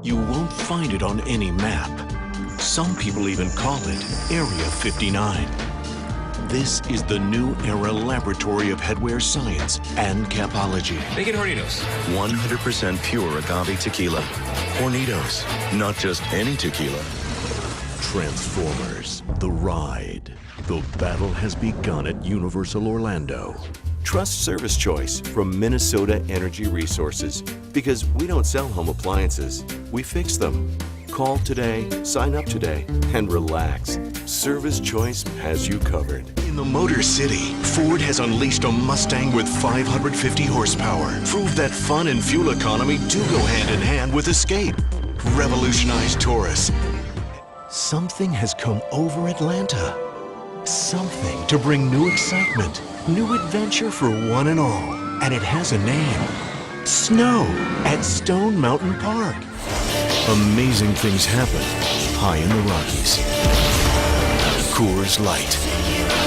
You won't find it on any map. Some people even call it Area 59. This is the New Era Laboratory of Headwear Science and Capology. Make it Hornitos. 100% pure agave tequila. Hornitos, not just any tequila. Transformers, the ride. The battle has begun at Universal Orlando. Trust Service Choice from Minnesota Energy Resources. Because we don't sell home appliances, we fix them. Call today, sign up today, and relax. Service Choice has you covered. In the Motor City, Ford has unleashed a Mustang with 550 horsepower. Prove that fun and fuel economy do go hand in hand with escape. Revolutionize Taurus. Something has come over Atlanta. Something to bring new excitement, new adventure for one and all. And it has a name. Snow at Stone Mountain Park. Amazing things happen high in the Rockies. Coors Light.